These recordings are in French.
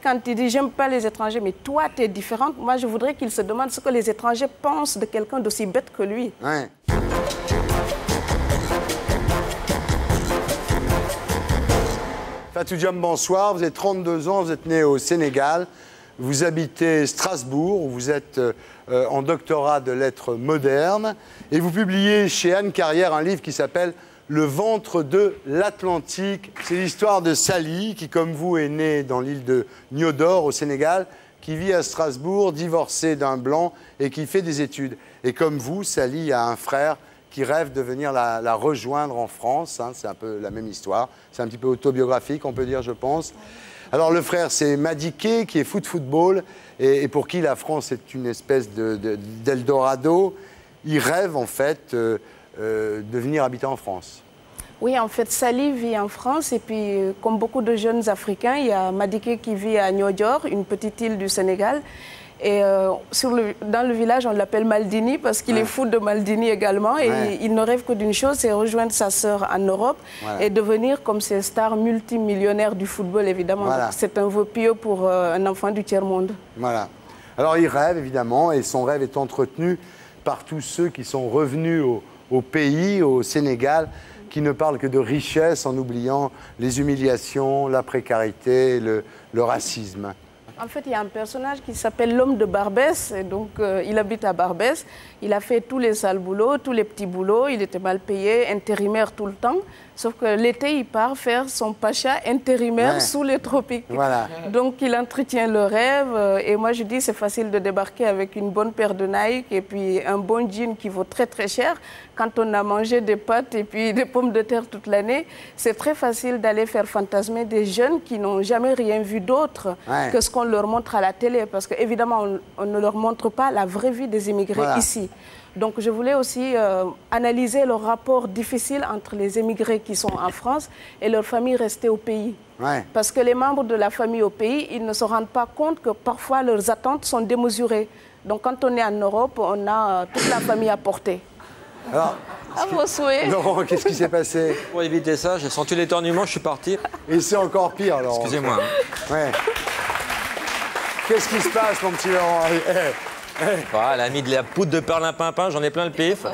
quand il dit « j'aime pas les étrangers, mais toi, tu es différente », moi, je voudrais qu'il se demande ce que les étrangers pensent de quelqu'un d'aussi bête que lui. Ouais. Fatou Diom, bonsoir. Vous avez 32 ans, vous êtes né au Sénégal. Vous habitez Strasbourg, vous êtes en doctorat de lettres modernes. Et vous publiez chez Anne Carrière un livre qui s'appelle « Le ventre de l'Atlantique ». C'est l'histoire de Sally, qui, comme vous, est née dans l'île de Niodor, au Sénégal, qui vit à Strasbourg, divorcée d'un blanc et qui fait des études. Et comme vous, Sally a un frère qui rêve de venir la rejoindre en France. Hein, c'est un peu la même histoire. C'est un petit peu autobiographique, on peut dire, je pense. Alors, le frère, c'est Madické, qui est football, et pour qui la France est une espèce d'Eldorado. Il rêve, en fait, de venir habiter en France. Oui, en fait, Sally vit en France et puis, comme beaucoup de jeunes Africains, il y a Madické qui vit à Niodior, une petite île du Sénégal. Et dans le village, on l'appelle Maldini parce qu'il est fou de Maldini également. Et il ne rêve que d'une chose, c'est rejoindre sa sœur en Europe et devenir comme ces stars multimillionnaires du football, évidemment. C'est un vœu pieux pour un enfant du tiers-monde. Voilà. Alors, il rêve, évidemment, et son rêve est entretenu par tous ceux qui sont revenus au pays, au Sénégal, qui ne parlent que de richesse en oubliant les humiliations, la précarité, le racisme. En fait, il y a un personnage qui s'appelle l'homme de Barbès. Et donc, il habite à Barbès. Il a fait tous les sales boulots, tous les petits boulots. Il était mal payé, intérimaire tout le temps. Sauf que l'été, il part faire son pacha intérimaire sous les tropiques. Voilà. Donc, il entretient le rêve. Et moi, je dis, c'est facile de débarquer avec une bonne paire de Nike et puis un bon jean qui vaut très, très cher. Quand on a mangé des pâtes et puis des pommes de terre toute l'année, c'est très facile d'aller faire fantasmer des jeunes qui n'ont jamais rien vu d'autre que ce qu'on leur montre à la télé. Parce qu'évidemment, on ne leur montre pas la vraie vie des immigrés ici. Donc, je voulais aussi analyser le rapport difficile entre les émigrés qui sont en France et leurs familles restées au pays. Parce que les membres de la famille au pays, ils ne se rendent pas compte que parfois leurs attentes sont démesurées. Donc, quand on est en Europe, on a toute la famille à porter. Alors, à vos souhaits. Laurent, qu'est-ce qui s'est passé? Pour éviter ça, j'ai senti l'éternuement, je suis parti. Et c'est encore pire, Laurent. Excusez-moi. Qu'est-ce qui se passe, mon petit Laurent? Elle a mis de la poudre de perlimpinpin, j'en ai plein le pif.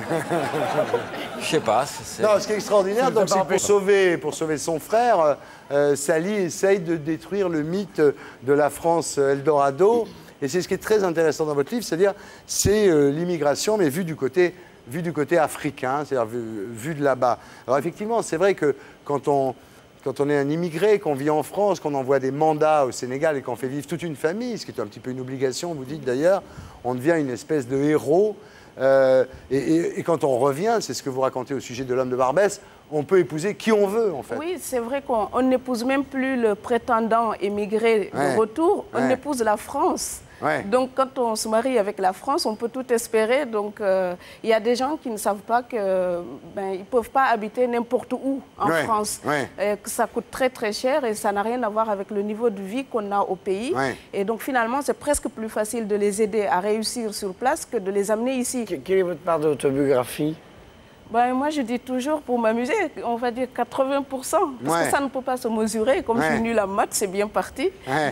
Je sais pas. Non, ce qui est extraordinaire, c'est que pour sauver son frère, Sally essaye de détruire le mythe de la France Eldorado. Et c'est ce qui est très intéressant dans votre livre, c'est-à-dire l'immigration, mais vue du côté africain, c'est-à-dire vue de là-bas. Alors effectivement, c'est vrai que quand on est un immigré, qu'on vit en France, qu'on envoie des mandats au Sénégal et qu'on fait vivre toute une famille, ce qui est un petit peu une obligation, vous dites d'ailleurs, on devient une espèce de héros. Et quand on revient, c'est ce que vous racontez au sujet de l'homme de Barbès, on peut épouser qui on veut, en fait. Oui, c'est vrai qu'on n'épouse même plus le prétendant émigré de retour, on épouse la France. Donc, quand on se marie avec la France, on peut tout espérer. Donc, il y a des gens qui ne savent pas qu'ils ne peuvent pas habiter n'importe où en France. Que ça coûte très, très cher et ça n'a rien à voir avec le niveau de vie qu'on a au pays. Et donc, finalement, c'est presque plus facile de les aider à réussir sur place que de les amener ici. Quelle est votre part d'autobiographie? Moi, je dis toujours, pour m'amuser, on va dire 80%. Parce que ça ne peut pas se mesurer. Comme je suis nulle en maths, c'est bien parti.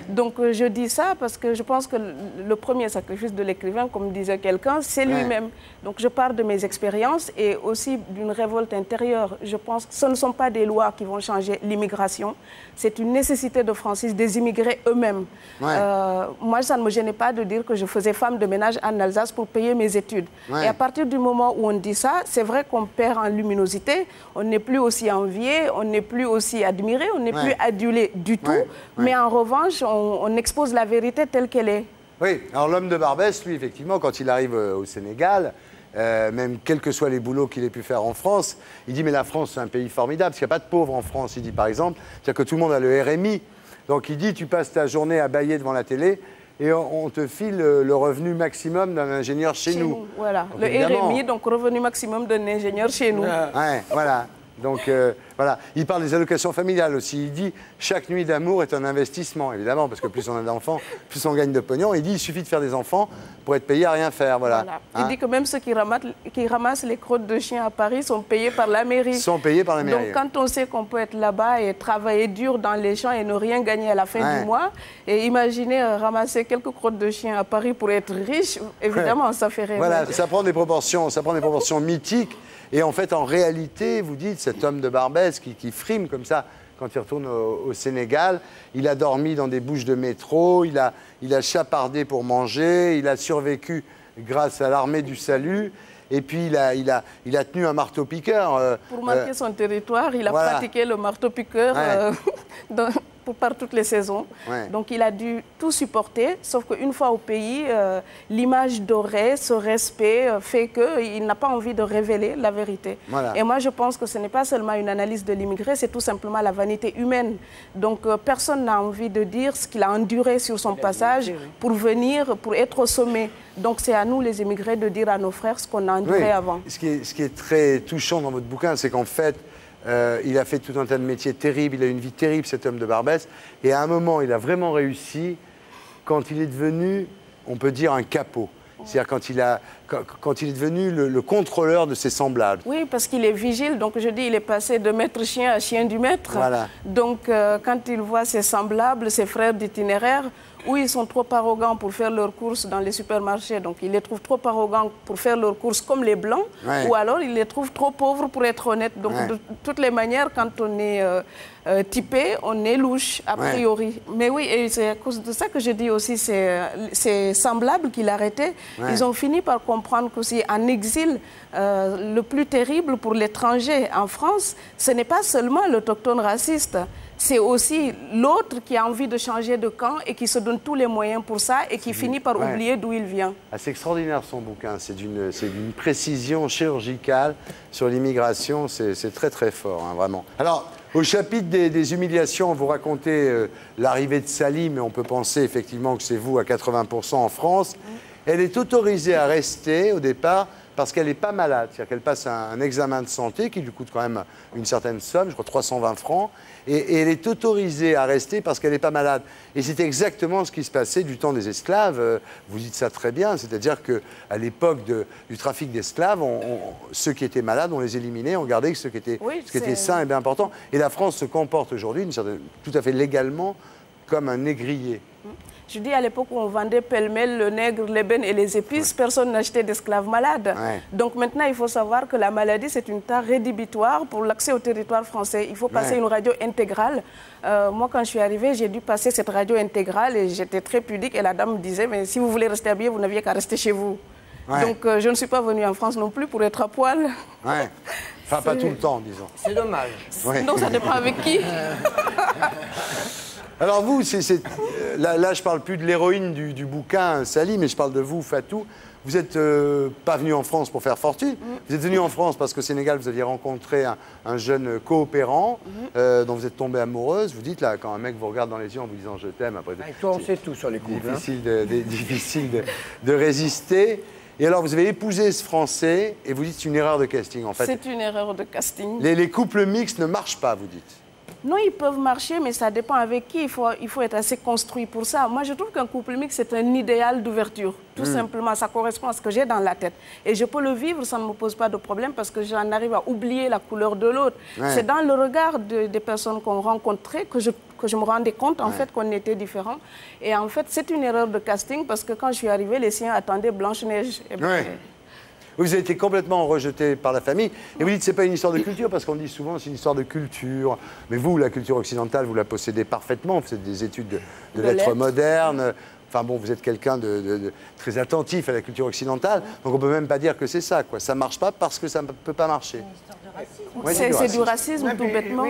Donc, je dis ça parce que je pense que le premier sacrifice de l'écrivain, comme disait quelqu'un, c'est lui-même. Donc, je parle de mes expériences et aussi d'une révolte intérieure. Je pense que ce ne sont pas des lois qui vont changer l'immigration. C'est une nécessité de Francis, des immigrés eux-mêmes. Moi, ça ne me gênait pas de dire que je faisais femme de ménage en Alsace pour payer mes études. Et à partir du moment où on dit ça, c'est vrai qu'on perd en luminosité, on n'est plus aussi envié, on n'est plus aussi admiré, on n'est plus adulé du tout, mais en revanche, on expose la vérité telle qu'elle est. Oui, alors l'homme de Barbès, lui, effectivement, quand il arrive au Sénégal, même quels que soient les boulots qu'il ait pu faire en France, il dit mais la France c'est un pays formidable, parce qu'il n'y a pas de pauvres en France, il dit par exemple, c'est-à-dire que tout le monde a le RMI, donc il dit tu passes ta journée à bâiller devant la télé, et on te file le revenu maximum d'un ingénieur chez nous. Voilà, donc, le RMI, donc revenu maximum d'un ingénieur chez nous. Voilà. Donc, Voilà. Il parle des allocations familiales aussi. Il dit chaque nuit d'amour est un investissement, évidemment, parce que plus on a d'enfants, plus on gagne de pognon. Il dit il suffit de faire des enfants pour être payé à rien faire. Voilà. Il dit que même ceux qui ramassent les crottes de chiens à Paris sont payés par la mairie. Sont payés par la mairie. Donc quand on sait qu'on peut être là-bas et travailler dur dans les champs et ne rien gagner à la fin du mois, et imaginez ramasser quelques crottes de chiens à Paris pour être riche, évidemment, ça fait rêver. Voilà, ça prend des proportions mythiques. Et en fait, en réalité, vous dites, cet homme de Barbès qui frime comme ça quand il retourne au Sénégal, il a dormi dans des bouches de métro, il a chapardé pour manger, il a survécu grâce à l'armée du salut. Et puis, il a tenu un marteau-piqueur. Pour marquer son territoire, il a pratiqué le marteau-piqueur par toutes les saisons. Ouais. Donc, il a dû tout supporter, sauf qu'une fois au pays, l'image dorée, ce respect fait qu'il n'a pas envie de révéler la vérité. Voilà. Et moi, je pense que ce n'est pas seulement une analyse de l'immigré, c'est tout simplement la vanité humaine. Donc, personne n'a envie de dire ce qu'il a enduré sur son passage pour venir, pour être au sommet. Donc, c'est à nous, les immigrés, de dire à nos frères ce qu'on a enduré avant. Ce qui est très touchant dans votre bouquin, c'est qu'en fait, il a fait tout un tas de métiers terribles, il a une vie terrible, cet homme de Barbès. Et à un moment, il a vraiment réussi quand il est devenu, on peut dire, un capot. C'est-à-dire quand il est devenu le contrôleur de ses semblables. Oui, parce qu'il est vigile. Donc, je dis, il est passé de maître chien à chien du maître. Voilà. Donc, quand il voit ses semblables, ses frères d'itinéraire, où ils sont trop arrogants pour faire leurs courses dans les supermarchés, donc il les trouve trop arrogants pour faire leurs courses comme les Blancs, ou alors il les trouve trop pauvres pour être honnêtes. Donc de toutes les manières, quand on est typé, on est louche, a priori. Mais oui, et c'est à cause de ça que je dis aussi, c'est semblable qu'il arrêtait. Ils ont fini par comprendre qu'aussi en exil, le plus terrible pour l'étranger en France, ce n'est pas seulement l'autochtone raciste, c'est aussi l'autre qui a envie de changer de camp et qui se donne tous les moyens pour ça et qui finit par oublier d'où il vient. Ah, c'est extraordinaire son bouquin, c'est d'une précision chirurgicale sur l'immigration, c'est très très fort, hein, vraiment. Alors, au chapitre des humiliations, vous racontez l'arrivée de Sally, mais on peut penser effectivement que c'est vous à 80% en France. Elle est autorisée à rester au départ parce qu'elle n'est pas malade. C'est-à-dire qu'elle passe un examen de santé qui lui coûte quand même une certaine somme, je crois 320 francs, et elle est autorisée à rester parce qu'elle n'est pas malade. Et c'est exactement ce qui se passait du temps des esclaves. Vous dites ça très bien, c'est-à-dire qu'à l'époque du trafic d'esclaves, ceux qui étaient malades, on les éliminait, on gardait ceux qui étaient sains et bien importants. Et la France se comporte aujourd'hui, tout à fait légalement, comme un négrier. Je dis à l'époque où on vendait pêle-mêle le nègre, l'ébène et les épices, personne n'achetait d'esclaves malades. Donc maintenant, il faut savoir que la maladie, c'est une tare rédhibitoire pour l'accès au territoire français. Il faut passer une radio intégrale. Moi, quand je suis arrivée, j'ai dû passer cette radio intégrale et j'étais très pudique. Et la dame me disait, mais si vous voulez rester habillé, vous n'aviez qu'à rester chez vous. Donc je ne suis pas venue en France non plus pour être à poil. Enfin, pas tout le temps, disons. C'est dommage. Non, ça dépend avec qui. Alors vous, là je parle plus de l'héroïne du bouquin, Sally, mais je parle de vous, Fatou. Vous n'êtes pas venu en France pour faire fortune. Vous êtes venu en France parce qu'au Sénégal, vous aviez rencontré un jeune coopérant dont vous êtes tombée amoureuse. Vous dites, là, quand un mec vous regarde dans les yeux en vous disant « je t'aime », après... Avec toi, on sait tout sur les couples. Difficile de résister. Et alors, vous avez épousé ce Français et vous dites c'est une erreur de casting, en fait. C'est une erreur de casting. Les couples mixtes ne marchent pas, vous dites. Non, ils peuvent marcher, mais ça dépend avec qui. Il faut être assez construit pour ça. Moi, je trouve qu'un couple mixte, c'est un idéal d'ouverture. Tout simplement, ça correspond à ce que j'ai dans la tête. Et je peux le vivre, ça ne me pose pas de problème parce que j'en arrive à oublier la couleur de l'autre. C'est dans le regard des personnes qu'on rencontrait que je me rendais compte, en fait, qu'on était différents. Et en fait, c'est une erreur de casting parce que quand je suis arrivée, les siens attendaient Blanche-Neige. Vous avez été complètement rejeté par la famille. Et vous dites que ce n'est pas une histoire de culture, parce qu'on dit souvent que c'est une histoire de culture. Mais vous, la culture occidentale, vous la possédez parfaitement. Vous faites des études de lettres modernes. Enfin bon, vous êtes quelqu'un de très attentif à la culture occidentale. Donc on ne peut même pas dire que c'est ça, quoi. Ça ne marche pas parce que ça ne peut pas marcher. C'est du racisme, tout bêtement.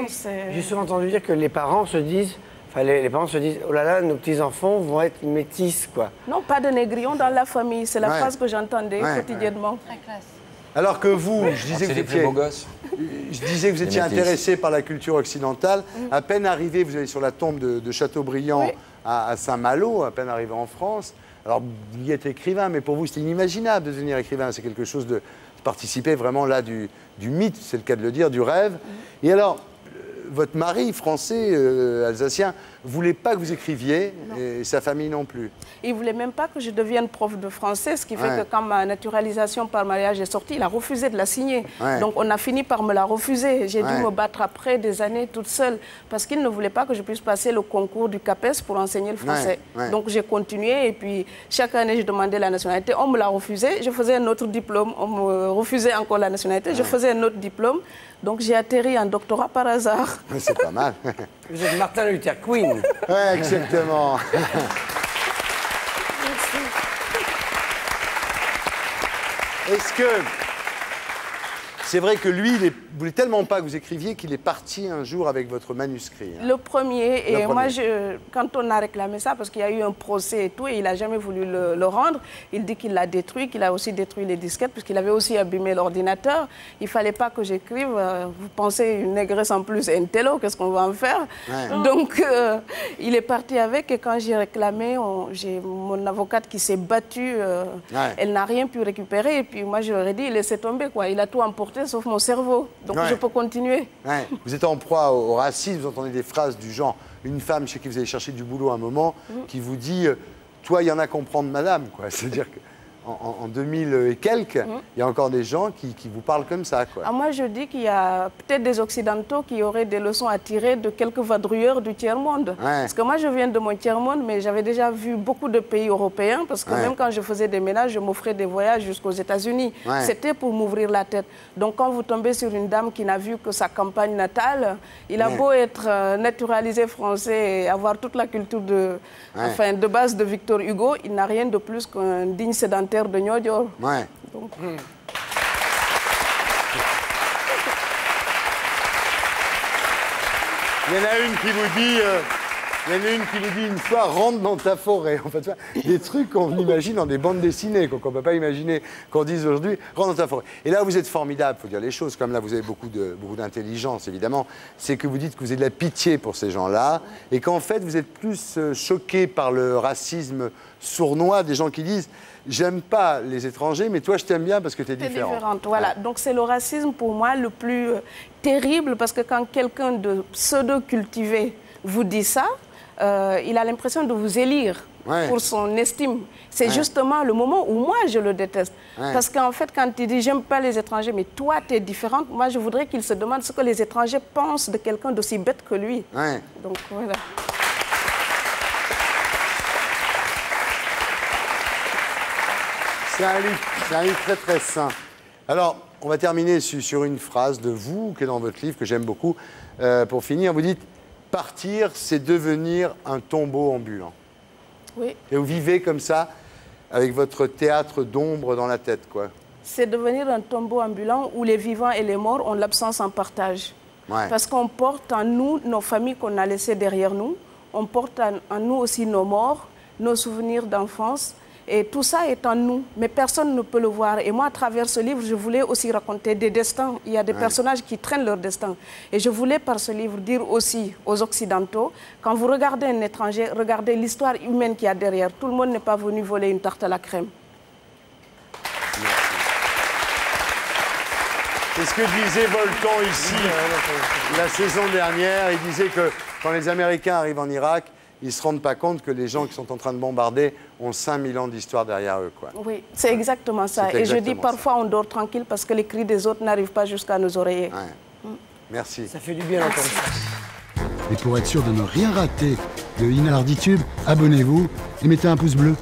J'ai souvent entendu dire que les parents se disent... Enfin, les parents se disent, oh là là, nos petits-enfants vont être métis, quoi. Non, pas de négrillon dans la famille. C'est la phrase que j'entendais quotidiennement. Très classe. Alors que vous, je disais que vous étiez intéressé par la culture occidentale. À peine arrivé, vous allez sur la tombe de Chateaubriand à Saint-Malo, à peine arrivé en France. Alors, vous y êtes écrivain, mais pour vous, c'était inimaginable de devenir écrivain. C'est quelque chose de participer vraiment là du mythe, c'est le cas de le dire, du rêve. Et alors... votre mari français, alsacien, voulait pas que vous écriviez, et sa famille non plus. Il ne voulait même pas que je devienne prof de français, ce qui fait que quand ma naturalisation par mariage est sortie, il a refusé de la signer. Donc on a fini par me la refuser. J'ai dû me battre après des années toute seule, parce qu'il ne voulait pas que je puisse passer le concours du CAPES pour enseigner le français. Donc j'ai continué, et puis chaque année je demandais la nationalité, on me l'a refusé, je faisais un autre diplôme, on me refusait encore la nationalité, je faisais un autre diplôme. Donc j'ai atterri en doctorat par hasard. C'est pas mal. Vous êtes Martin Luther Queen. Oui, exactement. Est-ce que c'est vrai que lui, il ne voulait tellement pas que vous écriviez qu'il est parti un jour avec votre manuscrit? Le premier, et moi, quand on a réclamé ça, parce qu'il y a eu un procès et tout, et il n'a jamais voulu le rendre, il dit qu'il l'a détruit, qu'il a aussi détruit les disquettes, puisqu'il avait aussi abîmé l'ordinateur. Il ne fallait pas que j'écrive. Vous pensez, une négresse en plus, un télo, qu'est-ce qu'on va en faire? Donc, il est parti avec, et quand j'ai réclamé, j'ai mon avocate qui s'est battue, elle n'a rien pu récupérer, et puis moi, je leur ai dit, laissez tomber, quoi. Il a tout emporté, sauf mon cerveau. Donc, je peux continuer. Vous êtes en proie au racisme, vous entendez des phrases du genre, une femme chez qui vous allez chercher du boulot à un moment, qui vous dit, toi, il y en a qu'à comprendre madame, quoi. C'est-à-dire qu'en 2000 et quelques, il y a encore des gens qui vous parlent comme ça, quoi. Ah, moi, je dis qu'il y a peut-être des Occidentaux qui auraient des leçons à tirer de quelques vadrouilleurs du tiers-monde. Parce que moi, je viens de mon tiers-monde, mais j'avais déjà vu beaucoup de pays européens, parce que même quand je faisais des ménages, je m'offrais des voyages jusqu'aux États-Unis. C'était pour m'ouvrir la tête. Donc, quand vous tombez sur une dame qui n'a vu que sa campagne natale, il a beau être naturalisé français et avoir toute la culture de base de Victor Hugo, il n'a rien de plus qu'un digne sédentaire de Niodior. Donc, il y en a une qui vous dit, une fois, rentre dans ta forêt. En fait, des trucs qu'on imagine dans des bandes dessinées, qu'on ne peut pas imaginer qu'on dise aujourd'hui, rentre dans ta forêt. Et là, vous êtes formidable, il faut dire les choses. Comme là, vous avez beaucoup d'intelligence, évidemment. C'est que vous dites que vous avez de la pitié pour ces gens-là, et qu'en fait, vous êtes plus choqué par le racisme sournois des gens qui disent j'aime pas les étrangers, mais toi, je t'aime bien parce que tu es différente. Voilà. Donc, c'est le racisme, pour moi, le plus terrible, parce que quand quelqu'un de pseudo-cultivé vous dit ça, il a l'impression de vous élire pour son estime. C'est justement le moment où moi, je le déteste. Parce qu'en fait, quand il dit « j'aime pas les étrangers, mais toi, tu es différente », moi, je voudrais qu'il se demande ce que les étrangers pensent de quelqu'un d'aussi bête que lui. Donc, voilà. C'est un livre très, très sain. Alors, on va terminer sur une phrase de vous, qui est dans votre livre, que j'aime beaucoup. Pour finir, vous dites « Partir, c'est devenir un tombeau ambulant ». Oui. Et vous vivez comme ça, avec votre théâtre d'ombre dans la tête, quoi. C'est devenir un tombeau ambulant où les vivants et les morts ont l'absence en partage. Parce qu'on porte en nous nos familles qu'on a laissées derrière nous. On porte en nous aussi nos morts, nos souvenirs d'enfance. Et tout ça est en nous, mais personne ne peut le voir. Et moi, à travers ce livre, je voulais aussi raconter des destins. Il y a des personnages qui traînent leur destin. Et je voulais, par ce livre, dire aussi aux Occidentaux, quand vous regardez un étranger, regardez l'histoire humaine qu'il y a derrière. Tout le monde n'est pas venu voler une tarte à la crème. C'est ce que disait Volton ici, la saison dernière. Il disait que quand les Américains arrivent en Irak, ils ne se rendent pas compte que les gens qui sont en train de bombarder ont 5000 ans d'histoire derrière eux, quoi. Oui, c'est exactement ça. Et je dis parfois on dort tranquille parce que les cris des autres n'arrivent pas jusqu'à nos oreillers. Merci. Ça fait du bien d'entendre ça. Et pour être sûr de ne rien rater de Inarditube, abonnez-vous et mettez un pouce bleu.